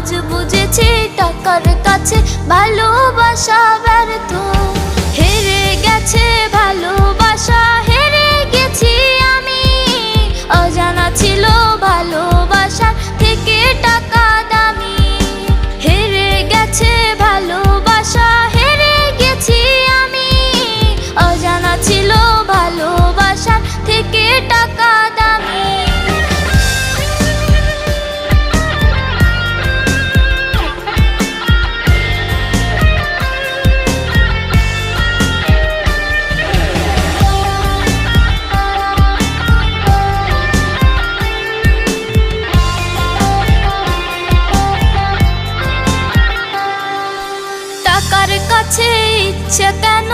আজ বুঝেছি টাকার কাছে ভালোবাসা ব্যর্থ। হেরে গেছে ভালোবাসা, হেরে গেছি আমি। অজানা ছিল ভালোবাসার থেকে টাকা দামি। হেরে গেছে ভালোবাসা, হেরে গেছি আমি। অজানা ছিল ভালোবাসার থেকে টাকা দামি। টাকার কাছে ইচ্ছে কেন